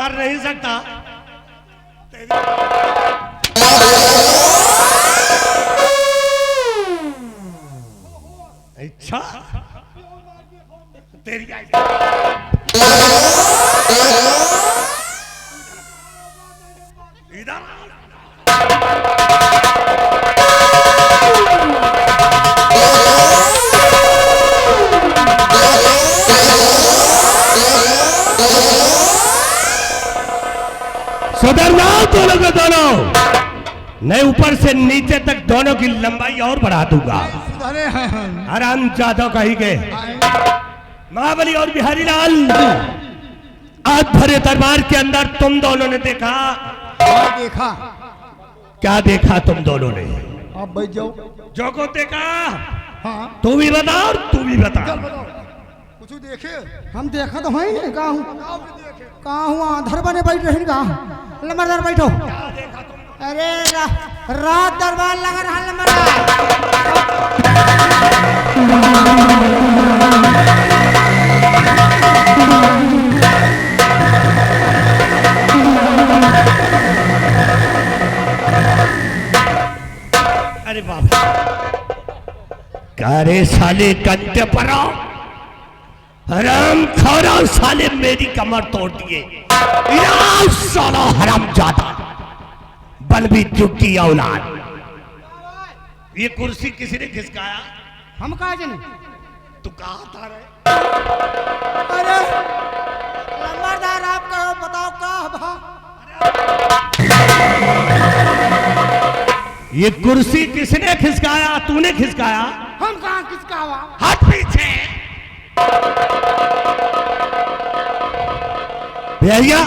मार नहीं सकता। अच्छा तेरी इधर सुधर जाओ दोनों के दोनों, मैं ऊपर से नीचे तक दोनों की लंबाई और बढ़ा दूंगा। आराम जादव कही गए महाबली और बिहारी लाल, आज भरे दरबार के अंदर तुम दोनों ने देखा। देखा क्या देखा तुम दोनों ने? आप बैठ जाओ। जो को देखा हाँ तू भी बता और तू भी बता। कुछ देखे? हम देखा तो है नहीं। कहाँ हुआ आधर बने बैठ रहे कहा? लंबरदार बैठो। अरे रात दरबार लगा रहा लंबरदार। अरे बाबा कारे साले कंटे परो हराम खोरा साले मेरी कमर तोड़ दिए। साला हराम जाता बलबी चुकी औलाद। ये कुर्सी किसी ने खिसकाया? हम कहा जन तू कहा था रे? अरे लंबरदार आप कहो बताओ कहा? ये कुर्सी किसने खिसकाया? तूने खिसकाया? हम कहाँ खिसकावा? हट पीछे भैया।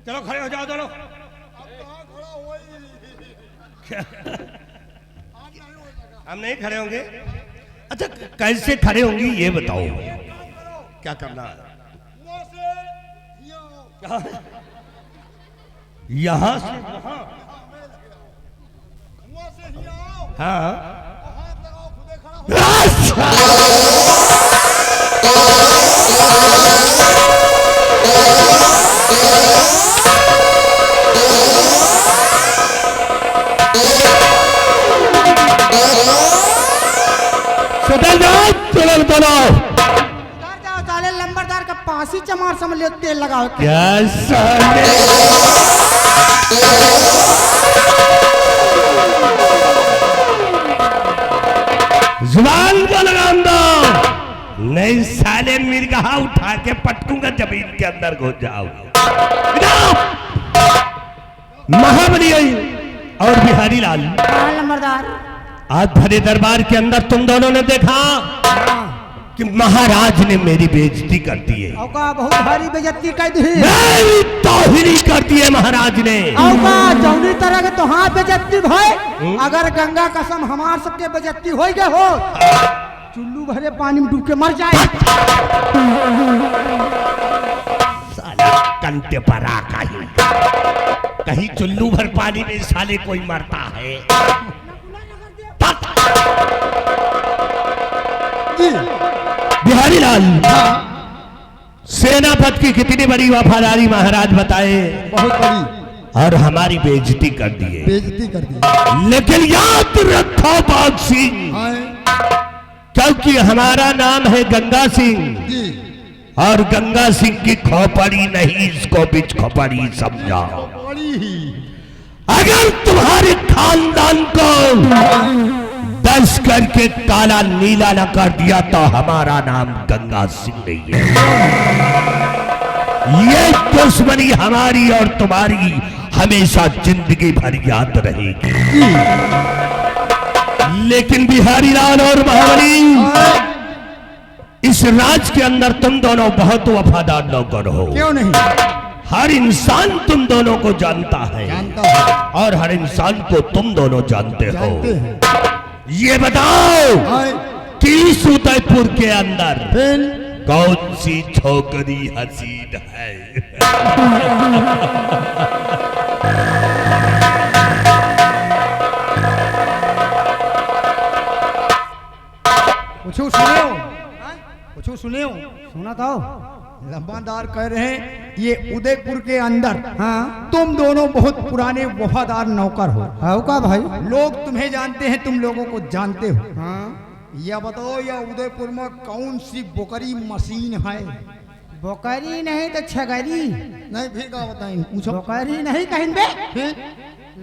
चलो खड़े हो जाओ दोनों। हम नहीं खड़े होंगे। अच्छा कैसे खड़े होंगी ये बताओ, क्या करना है? यहाँ से हाँ जाओ साले लंबरदार का पासी चमार समझ लियो तेल लगाओ। क्या साले जुबान को लगाम दो, नहीं साले मिर्गा उठा के पटकूंगा जमीन के अंदर घुस जाओ। महाबली और बिहारी लाल, लंबरदार आज भरे दरबार के अंदर तुम दोनों ने देखा कि महाराज ने मेरी बेइज्जती कर दी है। बहुत भारी बेइज्जती कर दी। मेरी तौहीनी कर दी है महाराज ने। जौनी तरह के तोहार बेइज्जती भाई, अगर गंगा कसम हमार सबके बेइज्जती हो गए हो, चुल्लू भरे पानी में डूब के मर जाए। साला कंटे परा कहीं चुल्लू भर पानी में साले कोई मरता है? बिहारी लाल, सेनापति की कितनी बड़ी वफादारी महाराज बताए। बहुत बड़ी। और हमारी बेइज्जती कर दी है। बेइज्जती कर दी। लेकिन याद रखो बाग सिंह, क्योंकि हमारा नाम है गंगा सिंह और गंगा सिंह की खोपड़ी नहीं, इसको बिच खोपड़ी समझाओ। अगर तुम्हारे खानदान को दस करके काला नीला न कर दिया तो हमारा नाम गंगा सिंह नहीं है। ये दुश्मनी हमारी और तुम्हारी हमेशा जिंदगी भर याद रहेगी। लेकिन बिहारी लाल और महाबली, इस राज के अंदर तुम दोनों बहुत वफादार नौकर हो। क्यों नहीं? हर इंसान तुम दोनों को जानता है, और हर इंसान को तुम दोनों जानते हो। ये बताओ कि इस उदयपुर के अंदर कौन सी छोकरी हसीन है? कुछ सुनियो, कुछ सुनियो। सुना था लंबादार कह रहे हैं ये उदयपुर के अंदर तुम दोनों बहुत पुराने वफादार नौकर हो। का भाई लोग तुम्हें जानते हैं, तुम लोगों को जानते हो। या बताओ या उदयपुर में कौन सी बोकरी मशीन है? बोकरी नहीं तो छगरी नहीं, फिर क्या बताएं? पूछो। बोकरी नहीं कहेंगे,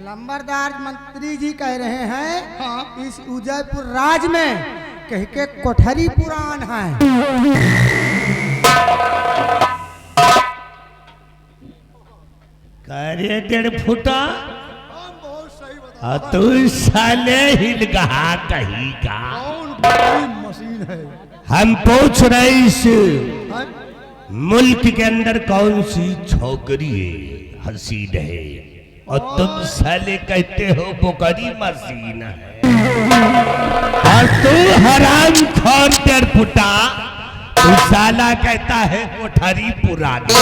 लंबरदार मंत्री जी कह रहे हैं। हाँ। इस उदयपुर राज में कह के कोठरी पुरान है। करे 1.5 फुटा तू साले हिलगा कहीं का मशीन है। हम पूछ रहे इस मुल्क के अंदर कौन सी छोकरी हसीन है, और तुम साले कहते हो बोकरी मशीन है। और तू हराम खोर 1.5 फुटा तू साला कहता है कोठरी पुरानी।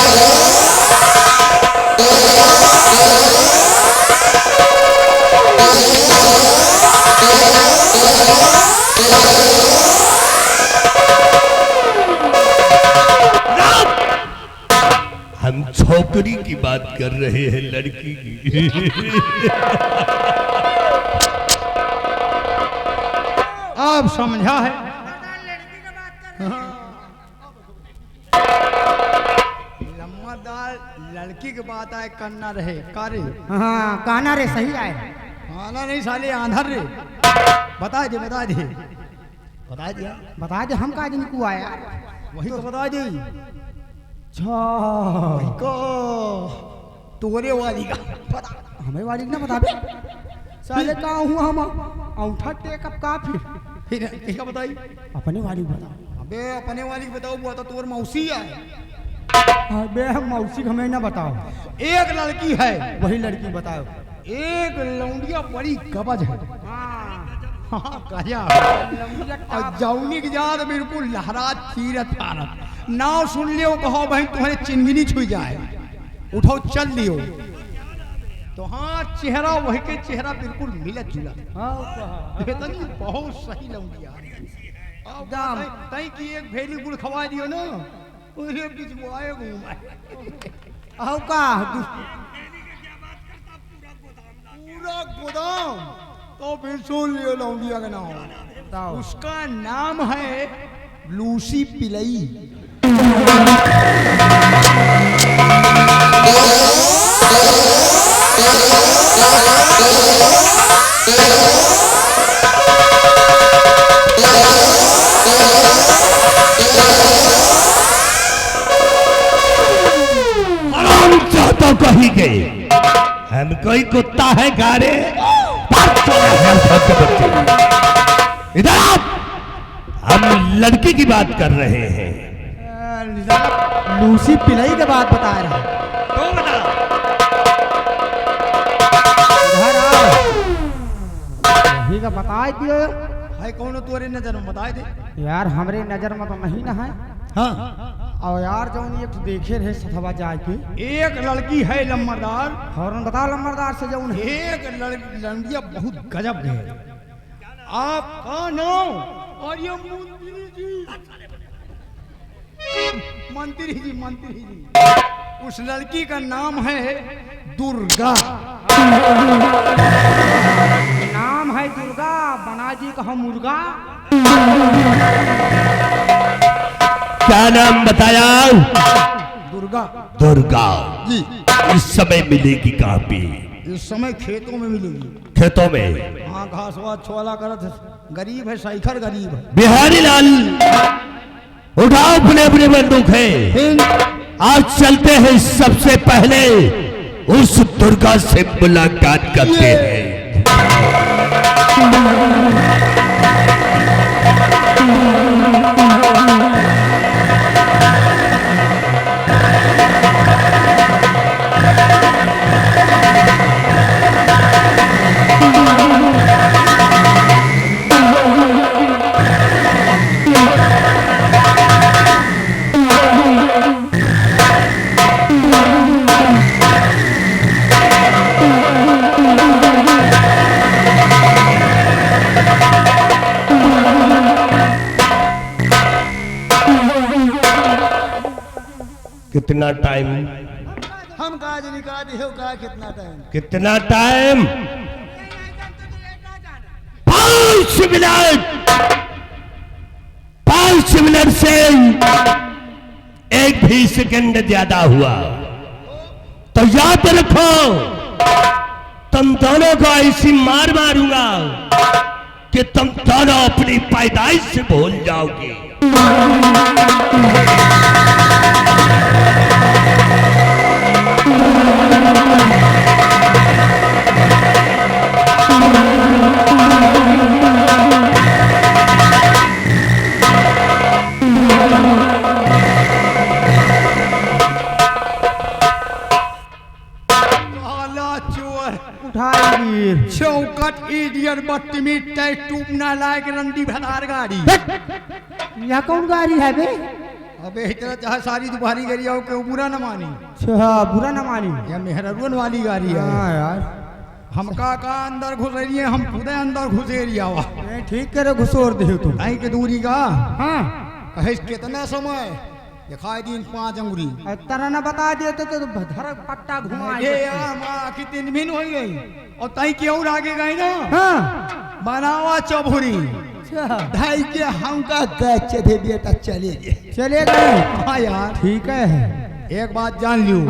हम छोकरी की बात कर रहे हैं, लड़की की। अब समझा है। लम्बादार लड़की की बात आए करना रहे कारे। हाँ कहना रे, सही आए। आना नहीं साले आंधर रे। बता दे बता दे बता दिया बता दे। हम का दिन को आया वही तो बता दे। को तोरे वाली का पता, हमें वाली ना बता बे। साले का हुआ हम औंठा टेक अप का फिर क्या बताई? अपने वाली बताओ। अबे अपने वाली बताओ, वो तो तोर मौसी है। अबे हम मौसी हमें ना बताओ। एक लड़की है, वही लड़की बताओ। एक लौंडिया बड़ी गबज है। और जौनी की याद बिल्कुल लहरात चीरत फारत। नाव सुन लियो कहो भाई तुम्हारे चिंगनी छुई जाए, उठो चल लियो। तो हाँ चेहरा वही के चेहरा बिल्कुल मिलत जुलत। बेतनी बहुत सही लौंडिया। तई की एक भेली गुड़ खवा दियो ना, उसे बिचवाए घूमाए। आओ का पूरा गोदाम तो फिर सुन लियो लौंडिया का नाम। उसका नाम है लूसी पिलई। तो कही गए हम कोई कुत्ता है गारे। इधर हम लड़की की बात कर रहे हैं। लूसी पिलई के बात बता रहा तो बता। इधर आओ, वही का बता दियो। भाई कौन तोरे नजर में बता दे यार। हमरे नजर में तो नहीं ना है। हाँ और यार जो एक देखे रहे सथवा जाए के एक लड़की है लम्बरदार। फौरन बता लम्बरदार से जौन एक लड़किया बहुत गजब है। आपका नाम? और ये मंत्री जी मंत्री जी। उस लड़की का नाम है दुर्गा। नाम है दुर्गा, बना जी कहो मुर्गा। क्या नाम बताया? दुर्गा। दुर्गा जी। इस समय मिलेगी कहाँ पे? इस समय खेतों में मिलेगी। खेतों में? हाँ घासवा छोला करत। गरीब है, साइखर गरीब है। बिहारी लाल उठाओ अपने अपने बंदूक है। आज चलते हैं, सबसे पहले उस दुर्गा से मुलाकात करते हैं। कितना टाइम? हम काज निकाल हो का कितना टाइम? कितना टाइम? 5 मिनट। 5 मिनट से 1 भी सेकंड ज्यादा हुआ तो याद रखो, तुम दोनों को ऐसी मार मारूंगा कि तुम दोनों अपनी पैदाइश से भूल जाओगे। चौकट इडियट बदतमीज टूप ना लायक रंडी भतार गाड़ी। यह कौन गाड़ी है बे? अबे इतना चाहे सारी दुपहरी गाड़ी आओ के बुरा न मानी। अच्छा बुरा न मानी, यह मेहरबन वाली गाड़ी है। हाँ यार, हमका का अंदर घुस रही है, हम खुदे अंदर घुसे रही आवा। ठीक करे घुसोर दे तुम आई के दूरी का। हाँ कहे कितना समय दिखाई दिन 5 अंगुरी तरह न बता देते तो धर पट्टा घुमा यार। माँ कितनी दिन हो गई और तई क्यों आगे गई ना। हाँ बनावा चौभुरी ढाई के हमका गए थे बेटा चले गए। हाँ यार ठीक है, एक बात जान लियो।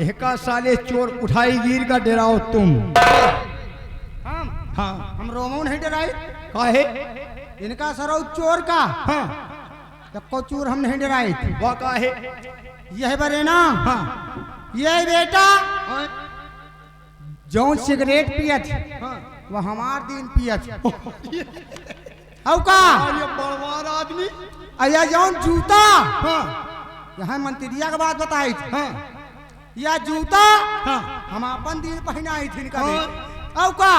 एक साले चोर उठाई गिर का डराओ तुम। हाँ हम रोमो नहीं डराए। काहे? इनका सरो चोर का। हाँ को चोर हम नहीं डराए। वो काहे? यह बरे ना। हाँ यह बेटा जो सिगरेट पियत वह हमार दिन पियत औ का ये बड़वार आदमी अया जौन जूता। हाँ यहाँ मंत्रिया के बात बताई। हाँ यह जूता हम अपन दिन पहनाई थी कभी। औ का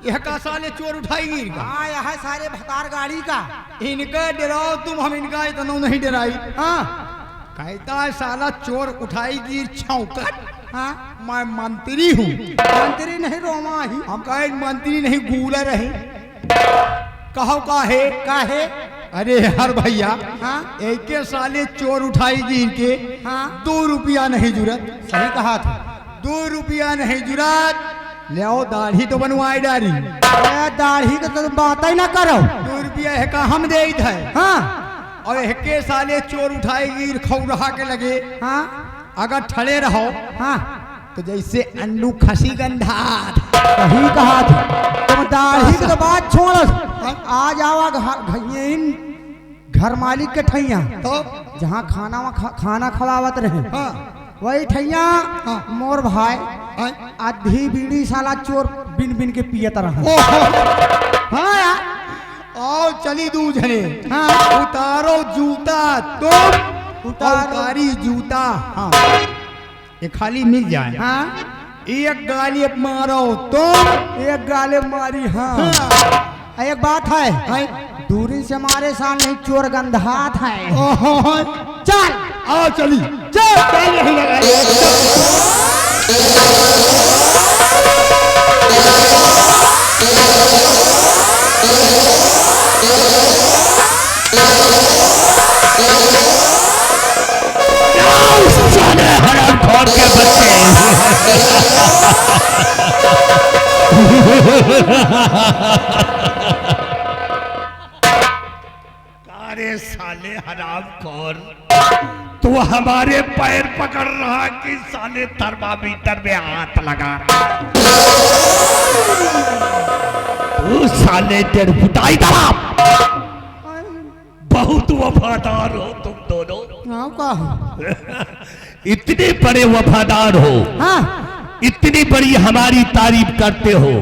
यह का साले चोर उठाई। हाँ यह सारे भतार गाड़ी का। इनका डराओ तुम, हम इनका इतना नहीं डराई। हाँ कहता है साला चोर उठाई गिर चौकट। हाँ मैं मंत्री हूँ। मंत्री नहीं रोमा ही। हम कहे मंत्री नहीं गूलर है। कहो काहे? काहे? अरे हर भैया। हाँ एक के साले चोर उठाई गिर के। हाँ 2 रुपया नहीं जुरत। सही कहा था, 2 रुपया नहीं जुरत। ले आओ दाढ़ी तो बनवाई डारी। दाढ़ी का तो बात ही ना करो। 2 रुपया है का हम दे थे। हाँ और के साले चोर उठाई गिर खौ रहा के लगे। हाँ अगर ठड़े रहो। हाँ तो जैसे अंडू खसी गंधा। सही कहा था। तुम दाढ़ी की तो बात छोड़ो, आ जावा घर मालिक के ठैया तो जहाँ खाना खवावत रहे। हाँ वही ठैया। हाँ मोर भाई आधी बीड़ी साला चोर बिन बिन के पियत रहा। हाँ यार आओ चली दूध है। हाँ उतारो जूता तुम, उतारी जूता। हाँ ये खाली मिल जाए। हाँ एक गाली मारो तुम, एक गाले मारी। हाँ एक बात है, दूरी से हमारे सामने चोर गंधात है। चल आओ चली चल नहीं लगा। हराम के बच्चे अरे साले हराम खोर, तू हमारे पैर पकड़ रहा कि साले थर्मामीटर में हाथ लगा रहा। तू साले तेरे बुटाई दरा। बहुत वफादार हो तुम दोनों। इतने बड़े वफादार हो। हाँ? इतनी बड़ी हमारी तारीफ करते हो।